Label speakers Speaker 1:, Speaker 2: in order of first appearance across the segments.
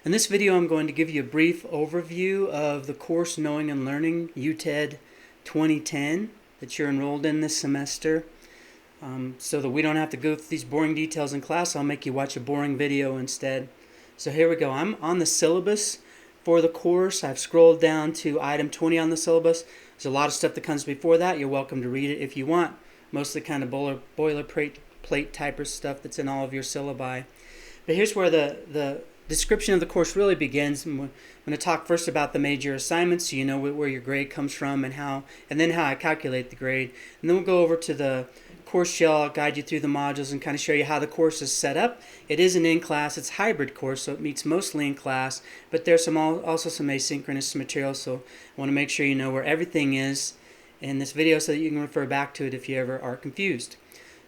Speaker 1: In this video, I'm going to give you a brief overview of the course Knowing and Learning UTED 2010 that you're enrolled in this semester. So that we don't have to go through these boring details in class, I'll make you watch a boring video instead. So here we go. I'm on the syllabus for the course. I've scrolled down to item 20 on the syllabus. There's a lot of stuff that comes before that. You're welcome to read it if you want. Mostly kind of boilerplate type of stuff that's in all of your syllabi. But here's where the description of the course really begins. I'm going to talk first about the major assignments, so you know where your grade comes from and then how I calculate the grade. And then we'll go over to the course shell. I'll guide you through the modules and kind of show you how the course is set up. It is an in-class, it's a hybrid course, so it meets mostly in class, but there's also some asynchronous material, so I want to make sure you know where everything is in this video so that you can refer back to it if you ever are confused.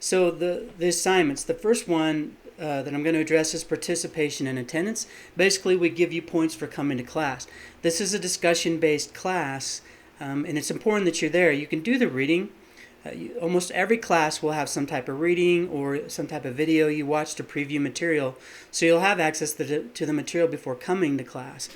Speaker 1: So the assignments, the first one that I'm going to address is participation and attendance. Basically, we give you points for coming to class. This is a discussion-based class, and it's important that you're there. You can do the reading. Almost every class will have some type of reading or some type of video you watch to preview material, so you'll have access to the material before coming to class.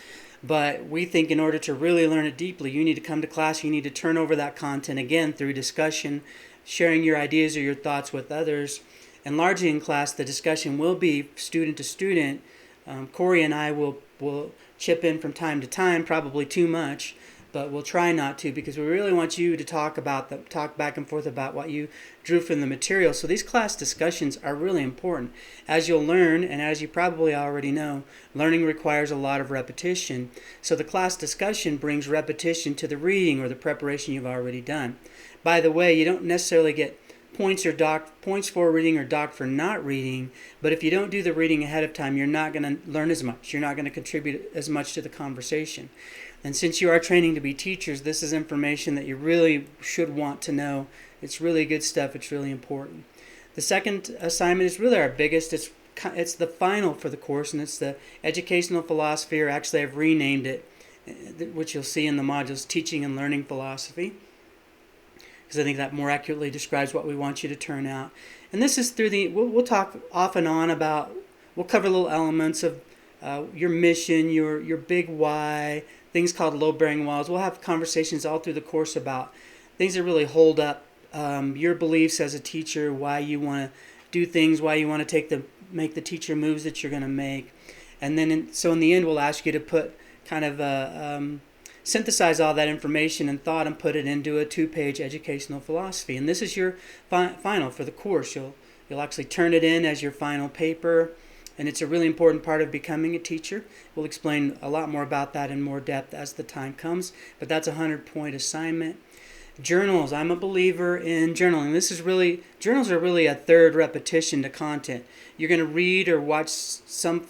Speaker 1: But we think in order to really learn it deeply, you need to come to class, you need to turn over that content again through discussion, sharing your ideas or your thoughts with others. And largely in class, the discussion will be student to student. Corey and I will chip in from time to time, probably too much, but we'll try not to, because we really want you to talk back and forth about what you drew from the material. So these class discussions are really important. As you'll learn, and as you probably already know, learning requires a lot of repetition. So the class discussion brings repetition to the reading or the preparation you've already done. By the way, you don't necessarily get points for reading or docked for not reading, but if you don't do the reading ahead of time, you're not going to learn as much. You're not going to contribute as much to the conversation. And since you are training to be teachers, this is information that you really should want to know. It's really good stuff. It's really important. The second assignment is really our biggest. It's the final for the course, and it's the educational philosophy, or actually I've renamed it, which you'll see in the modules, teaching and learning philosophy, because I think that more accurately describes what we want you to turn out. And this is through we'll talk off and on about, we'll cover little elements of your mission, your big why, things called load-bearing walls. We'll have conversations all through the course about things that really hold up your beliefs as a teacher, why you want to do things, why you want to make the teacher moves that you're going to make. And then so in the end, we'll ask you to put kind of synthesize all that information and thought and put it into a 2-page educational philosophy. And this is your final for the course. You'll actually turn it in as your final paper, and it's a really important part of becoming a teacher. We'll explain a lot more about that in more depth as the time comes, but that's a 100-point assignment. Journals. I'm a believer in journaling. Journals are really a third repetition to content. You're going to read or watch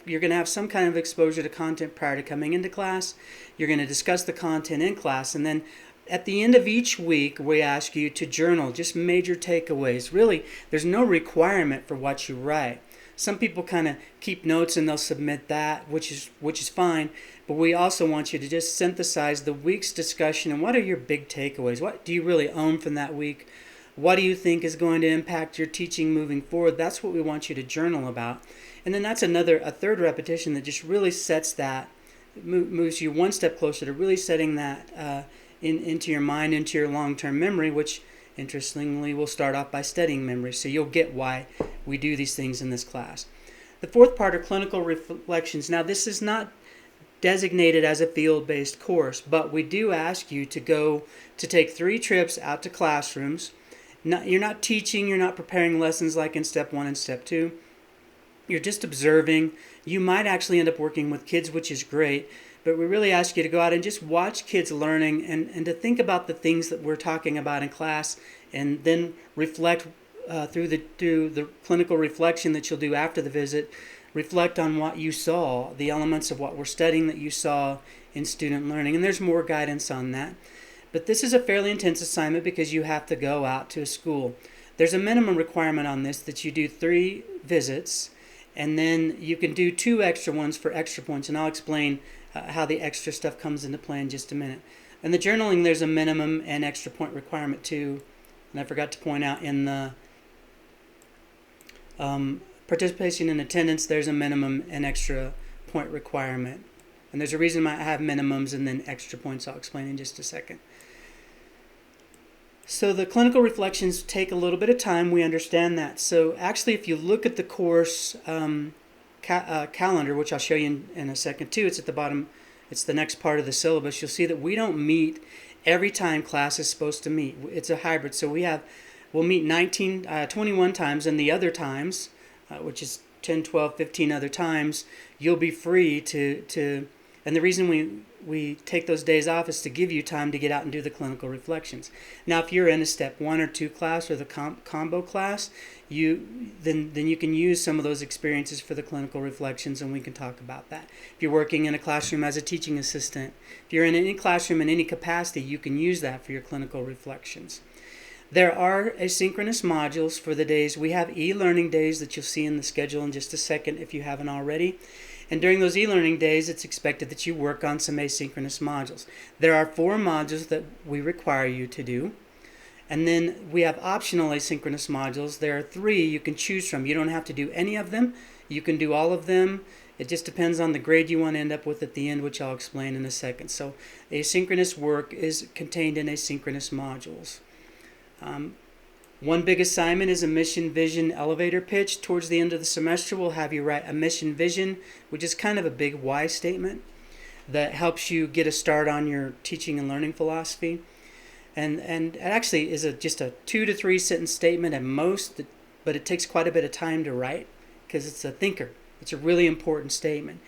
Speaker 1: you're going to have some kind of exposure to content prior to coming into class. You're going to discuss the content in class, and then at the end of each week, we ask you to journal, just major takeaways. Really, there's no requirement for what you write. Some people kind of keep notes and they'll submit that, which is fine. But we also want you to just synthesize the week's discussion and what are your big takeaways? What do you really own from that week? What do you think is going to impact your teaching moving forward? That's what we want you to journal about. And then that's a third repetition that just really sets that, moves you one step closer to really setting that into your mind, into your long-term memory, which interestingly, we'll start off by studying memory, so you'll get why we do these things in this class. The fourth part are clinical reflections. Now, this is not designated as a field-based course, but we do ask you to take 3 trips out to classrooms. You're not teaching, you're not preparing lessons like in step 1 and step 2. You're just observing. You might actually end up working with kids, which is great, but we really ask you to go out and just watch kids learning and to think about the things that we're talking about in class, and then reflect through the clinical reflection that you'll do after the visit. Reflect on what you saw, the elements of what we're studying that you saw in student learning, and there's more guidance on that. But this is a fairly intense assignment because you have to go out to a school. There's a minimum requirement on this that you do 3 visits, and then you can do 2 extra ones for extra points, and I'll explain how the extra stuff comes into play in just a minute. And the journaling, there's a minimum and extra point requirement too. And I forgot to point out in the participation in attendance, there's a minimum and extra point requirement. And there's a reason I have minimums and then extra points I'll explain in just a second. So the clinical reflections take a little bit of time, we understand that. So actually if you look at the course calendar, which I'll show you in a second too, it's at the bottom, it's the next part of the syllabus, you'll see that we don't meet every time class is supposed to meet. It's a hybrid, so we'll meet 21 times, and the other times, which is 10, 12, 15 other times, you'll be free to and the reason we take those days off is to give you time to get out and do the clinical reflections. Now, if you're in a step 1 or 2 class or the combo class, then you can use some of those experiences for the clinical reflections, and we can talk about that. If you're working in a classroom as a teaching assistant, if you're in any classroom in any capacity, you can use that for your clinical reflections. There are asynchronous modules for the days. We have e-learning days that you'll see in the schedule in just a second if you haven't already. And during those e-learning days, it's expected that you work on some asynchronous modules. There are 4 modules that we require you to do. And then we have optional asynchronous modules. There are 3 you can choose from. You don't have to do any of them. You can do all of them. It just depends on the grade you want to end up with at the end, which I'll explain in a second. So asynchronous work is contained in asynchronous modules. One big assignment is a mission vision elevator pitch. Towards the end of the semester, we'll have you write a mission vision, which is kind of a big why statement that helps you get a start on your teaching and learning philosophy. And it actually is just a 2 to 3 sentence statement at most, but it takes quite a bit of time to write because it's a thinker. It's a really important statement.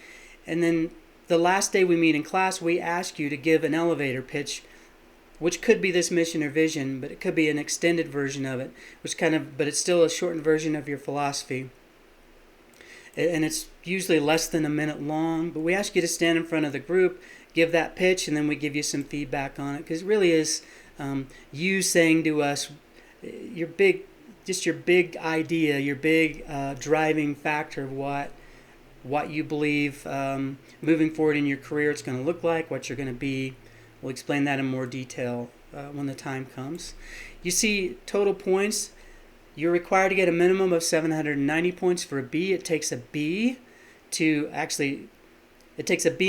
Speaker 1: And then the last day we meet in class, we ask you to give an elevator pitch, which could be this mission or vision, but it could be an extended version of it, but it's still a shortened version of your philosophy. And it's usually less than a minute long, but we ask you to stand in front of the group, give that pitch, and then we give you some feedback on it, because it really is you saying to us your big idea, your big driving factor of what you believe moving forward in your career it's going to look like, what you're going to be. We'll explain that in more detail when the time comes. You see total points. You're required to get a minimum of 790 points for a B. It takes a B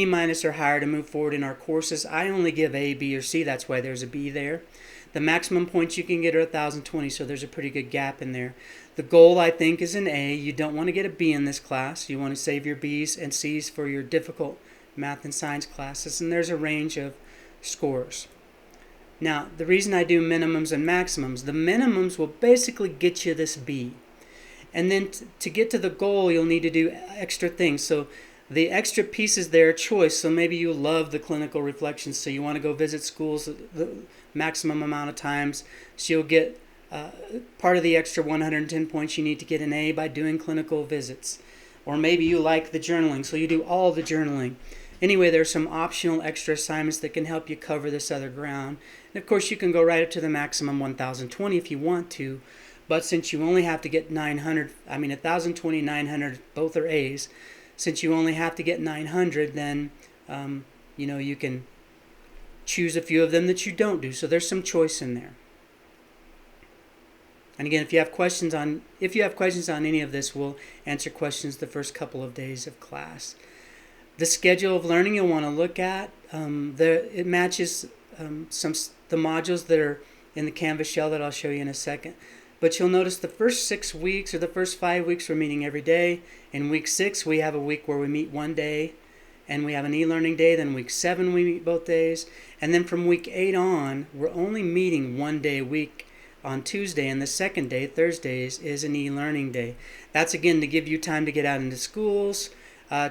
Speaker 1: minus or higher to move forward in our courses. I only give A, B, or C. That's why there's a B there. The maximum points you can get are 1,020, so there's a pretty good gap in there. The goal, I think, is an A. You don't want to get a B in this class. You want to save your B's and C's for your difficult math and science classes, and there's a range of scores. Now, the reason I do minimums and maximums, the minimums will basically get you this B. And then to get to the goal, you'll need to do extra things. So the extra pieces there are choice. So maybe you love the clinical reflections, so you want to go visit schools the maximum amount of times. So you'll get part of the extra 110 points you need to get an A by doing clinical visits. Or maybe you like the journaling, so you do all the journaling. Anyway, there's some optional extra assignments that can help you cover this other ground. And of course, you can go right up to the maximum 1,020 if you want to. But since you only have to get 1,020, 900, both are A's. Since you only have to get 900, then you can choose a few of them that you don't do. So there's some choice in there. And again, if you have questions on any of this, we'll answer questions the first couple of days of class. The schedule of learning you'll want to look at, it matches the modules that are in the Canvas shell that I'll show you in a second. But you'll notice the first 6 weeks or the first 5 weeks we're meeting every day. In week 6 we have a week where we meet one day and we have an e-learning day. Then week 7 we meet both days. And then from week 8 on, we're only meeting one day a week on Tuesday, and the second day, Thursdays, is an e-learning day. That's again to give you time to get out into schools,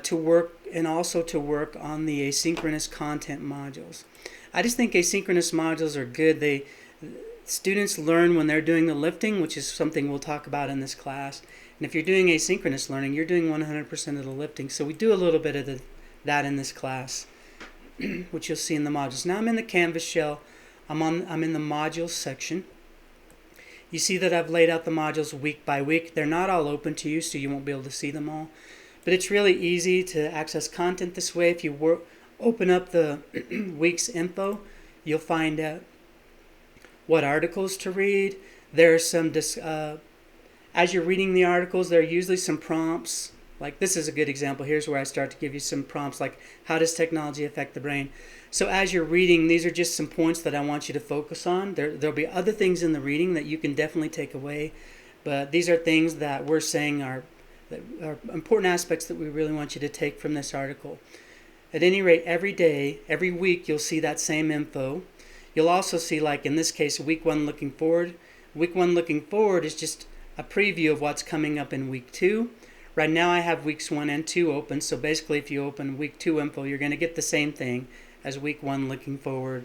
Speaker 1: to work, and also to work on the asynchronous content modules. I just think asynchronous modules are good. Students learn when they're doing the lifting, which is something we'll talk about in this class. And if you're doing asynchronous learning, you're doing 100% of the lifting. So we do a little bit of that in this class, which you'll see in the modules. Now I'm in the Canvas shell. I'm in the modules section. You see that I've laid out the modules week by week. They're not all open to you, so you won't be able to see them all. But it's really easy to access content this way. If you open up the week's info, you'll find out what articles to read. There are some, as you're reading the articles, there are usually some prompts, Like this is a good example. Here's where I start to give you some prompts like, how does technology affect the brain? So as you're reading, these are just some points that I want you to focus on. There'll be other things in the reading that you can definitely take away, but these are things that we're saying are important aspects that we really want you to take from this article. At any rate, every day, every week, you'll see that same info. You'll also see, like in this case, week 1 looking forward. Week 1 looking forward is just a preview of what's coming up in week 2. Right now I have weeks 1 and 2 open, so basically if you open week 2 info, you're going to get the same thing as week 1 looking forward.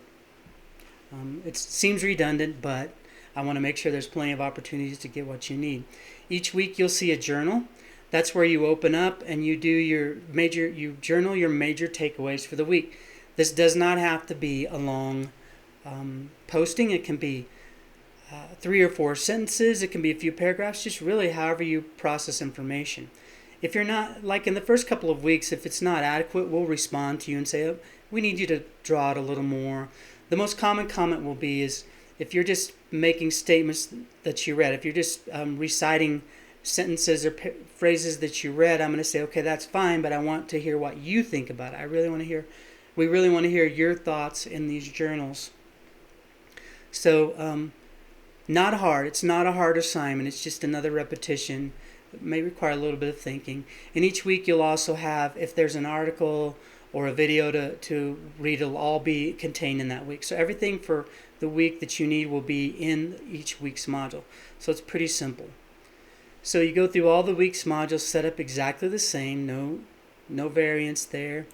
Speaker 1: It seems redundant, but I want to make sure there's plenty of opportunities to get what you need. Each week you'll see a journal. That's where you open up and you do you journal your major takeaways for the week. This does not have to be a long posting. It can be 3 or 4 sentences. It can be a few paragraphs, just really however you process information. If you're not, like in the first couple of weeks, if it's not adequate, we'll respond to you and say, oh, we need you to draw it a little more. The most common comment will be is if you're just making statements that you read, if you're just reciting sentences or phrases that you read, I'm going to say, okay, that's fine, but I want to hear what you think about it. We really want to hear your thoughts in these journals. So, not hard. It's not a hard assignment. It's just another repetition. It may require a little bit of thinking. And each week you'll also have, if there's an article or a video to read, it'll all be contained in that week. So everything for the week that you need will be in each week's module. So it's pretty simple. So you go through all the week's modules set up exactly the same, no variance there.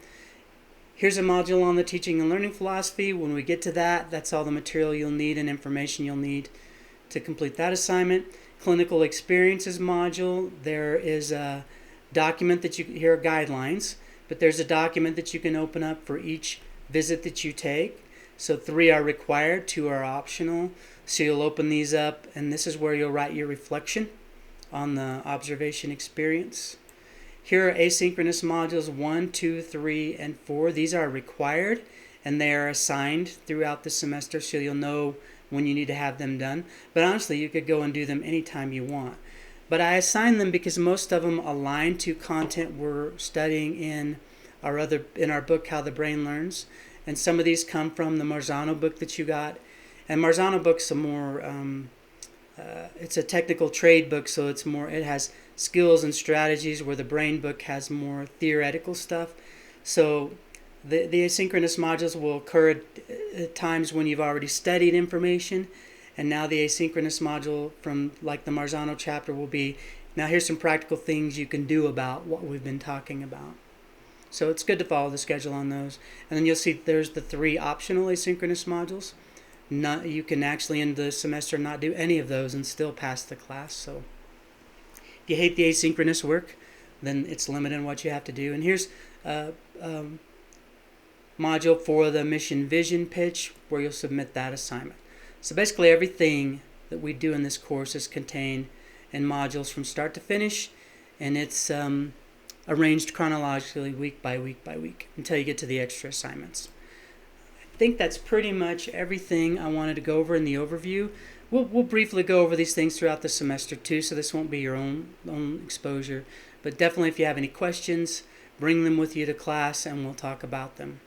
Speaker 1: Here's a module on the teaching and learning philosophy. When we get to that, that's all the material you'll need and information you'll need to complete that assignment. Clinical experiences module, there is a document that here are guidelines, but there's a document that you can open up for each visit that you take. So 3 are required, 2 are optional. So you'll open these up, and this is where you'll write your reflection on the observation experience. Here are asynchronous modules 1, 2, 3, and 4. These are required, and they are assigned throughout the semester, so you'll know when you need to have them done. But honestly, you could go and do them anytime you want. But I assign them because most of them align to content we're studying in our book, How the Brain Learns. And some of these come from the Marzano book that you got. And Marzano book's a more, it's a technical trade book, so it has skills and strategies, where the Brain book has more theoretical stuff. So the asynchronous modules will occur at times when you've already studied information, and now the asynchronous module from like the Marzano chapter will be, now here's some practical things you can do about what we've been talking about. So it's good to follow the schedule on those. And then you'll see there's the 3 optional asynchronous modules. You can actually end the semester not do any of those and still pass the class. So if you hate the asynchronous work, then it's limited in what you have to do. And here's module for the mission vision pitch, where you'll submit that assignment. So basically everything that we do in this course is contained in modules from start to finish, and it's arranged chronologically week by week by week until you get to the extra assignments. I think that's pretty much everything I wanted to go over in the overview. We'll briefly go over these things throughout the semester too, so this won't be your own exposure. But definitely if you have any questions, bring them with you to class and we'll talk about them.